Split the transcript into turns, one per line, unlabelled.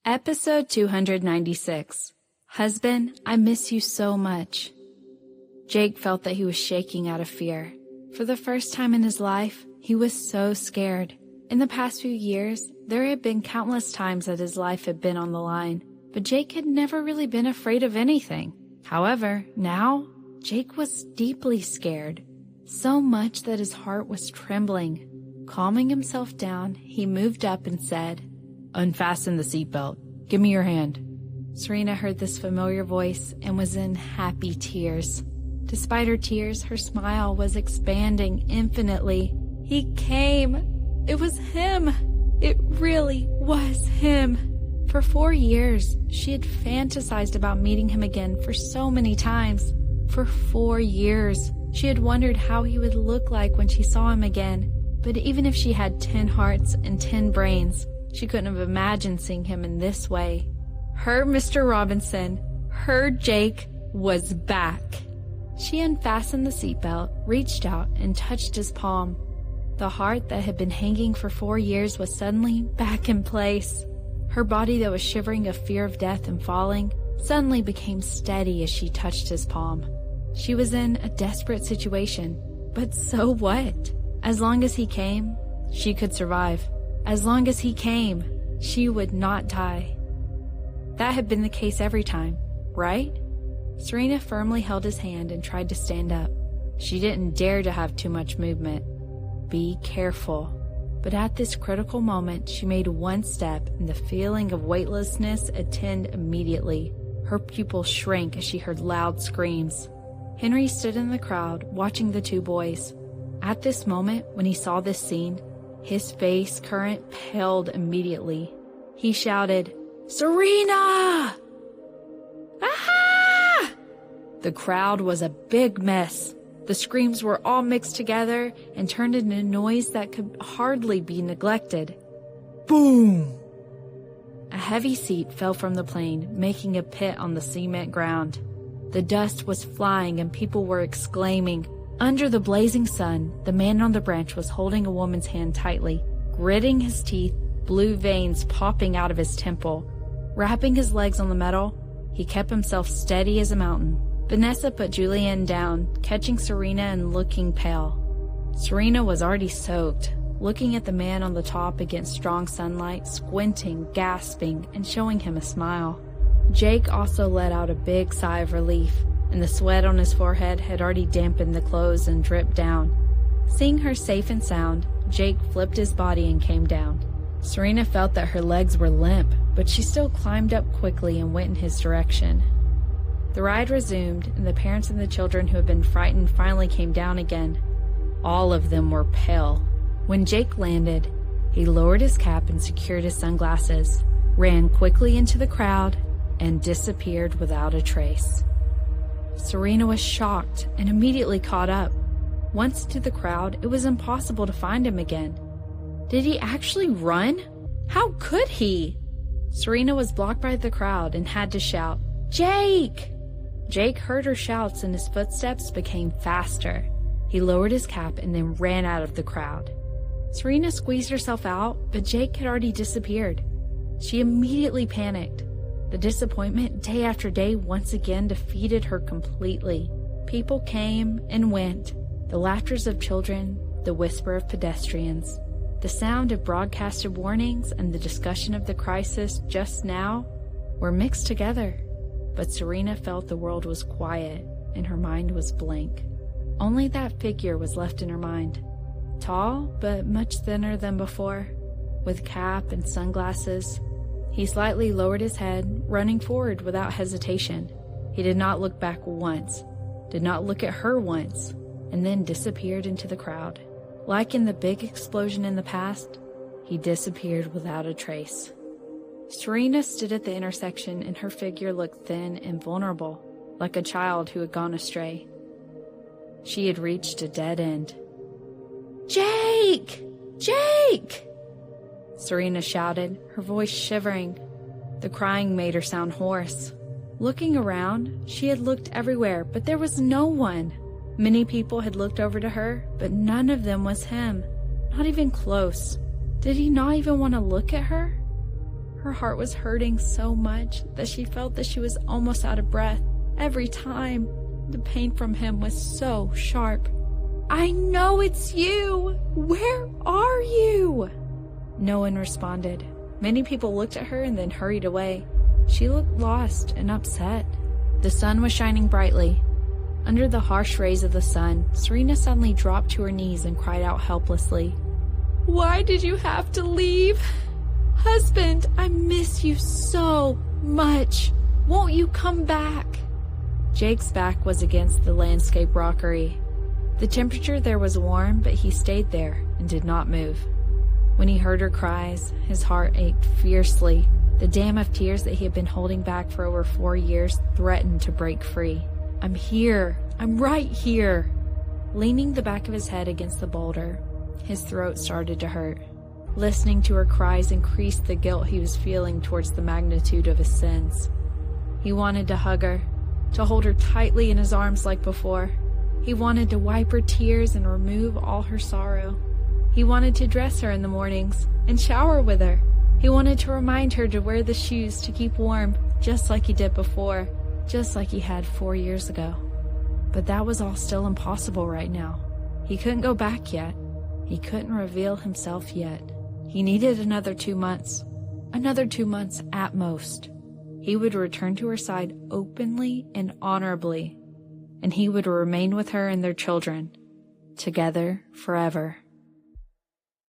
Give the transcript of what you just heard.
Episode 296. Husband, I miss you so much. Jake felt that he was shaking out of fear. For the first time in his life, he was so scared. In the past few years, there had been countless times that his life had been on the line, but Jake had never really been afraid of anything. However, now, Jake was deeply scared, so much that his heart was trembling. Calming himself down, he moved up and said, "Unfasten the seatbelt. Give me your hand." Serena heard this familiar voice and was in happy tears. Despite her tears, her smile was expanding infinitely. He came. It was him. It really was him. For 4 years, she had fantasized about meeting him again for so many times. For 4 years, she had wondered how he would look like when she saw him again. But even if she had 10 hearts and 10 brains, she couldn't have imagined seeing him in this way. Her Mr. Robinson, her Jake, was back. She unfastened the seatbelt, reached out, and touched his palm. The heart that had been hanging for 4 years was suddenly back in place. Her body that was shivering of fear of death and falling suddenly became steady as she touched his palm. She was in a desperate situation, but so what? As long as he came, she could survive. As long as he came, she would not die. That had been the case every time, right? Serena firmly held his hand and tried to stand up. She didn't dare to have too much movement. Be careful. But at this critical moment, she made one step and the feeling of weightlessness attained immediately. Her pupils shrank as she heard loud screams. Henry stood in the crowd, watching the two boys. At this moment, when he saw this scene, his face current paled immediately. He shouted, "Serena!" "Ah!" The crowd was a big mess. The screams were all mixed together and turned into noise that could hardly be neglected. Boom! A heavy seat fell from the plane, making a pit on the cement ground. The dust was flying and people were exclaiming. Under the blazing sun, the man on the branch was holding a woman's hand tightly, gritting his teeth, blue veins popping out of his temple. Wrapping his legs on the metal, he kept himself steady as a mountain. Vanessa put Julianne down, catching Serena and looking pale. Serena was already soaked, looking at the man on the top against strong sunlight, squinting, gasping, and showing him a smile. Jake also let out a big sigh of relief, and the sweat on his forehead had already dampened the clothes and dripped down. Seeing her safe and sound, Jake flipped his body and came down. Serena felt that her legs were limp, but she still climbed up quickly and went in his direction. The ride resumed, and the parents and the children who had been frightened finally came down again. All of them were pale. When Jake landed, he lowered his cap and secured his sunglasses, ran quickly into the crowd, and disappeared without a trace. Serena was shocked and immediately caught up. Once to the crowd, it was impossible to find him again. Did he actually run? How could he? Serena was blocked by the crowd and had to shout, "Jake!" Jake heard her shouts and his footsteps became faster. He lowered his cap and then ran out of the crowd. Serena squeezed herself out, but Jake had already disappeared. She immediately panicked. The disappointment day after day once again defeated her completely. People came and went. The laughters of children, the whisper of pedestrians, the sound of broadcasted warnings, and the discussion of the crisis just now were mixed together. But Serena felt the world was quiet and her mind was blank. Only that figure was left in her mind. Tall, but much thinner than before, with cap and sunglasses. He slightly lowered his head, running forward without hesitation. He did not look back once, did not look at her once, and then disappeared into the crowd. Like in the big explosion in the past, he disappeared without a trace. Serena stood at the intersection and her figure looked thin and vulnerable, like a child who had gone astray. She had reached a dead end. "Jake! Jake!" Serena shouted, her voice shivering. The crying made her sound hoarse. Looking around, she had looked everywhere, but there was no one. Many people had looked over to her, but none of them was him. Not even close. Did he not even want to look at her? Her heart was hurting so much that she felt that she was almost out of breath every time. The pain from him was so sharp. "I know it's you! Where are you?" No one responded. Many people looked at her and then hurried away. She looked lost and upset. The sun was shining brightly. Under the harsh rays of the sun, Serena suddenly dropped to her knees and cried out helplessly. "Why did you have to leave? Husband, I miss you so much. Won't you come back?" Jake's back was against the landscape rockery. The temperature there was warm, but he stayed there and did not move. When he heard her cries, his heart ached fiercely. The dam of tears that he had been holding back for over 4 years threatened to break free. "I'm here. I'm right here." Leaning the back of his head against the boulder, his throat started to hurt. Listening to her cries increased the guilt he was feeling towards the magnitude of his sins. He wanted to hug her, to hold her tightly in his arms like before. He wanted to wipe her tears and remove all her sorrow. He wanted to dress her in the mornings and shower with her. He wanted to remind her to wear the shoes to keep warm, just like he did before, just like he had 4 years ago. But that was all still impossible right now. He couldn't go back yet. He couldn't reveal himself yet. He needed another 2 months. Another 2 months at most. He would return to her side openly and honorably, and he would remain with her and their children, together forever.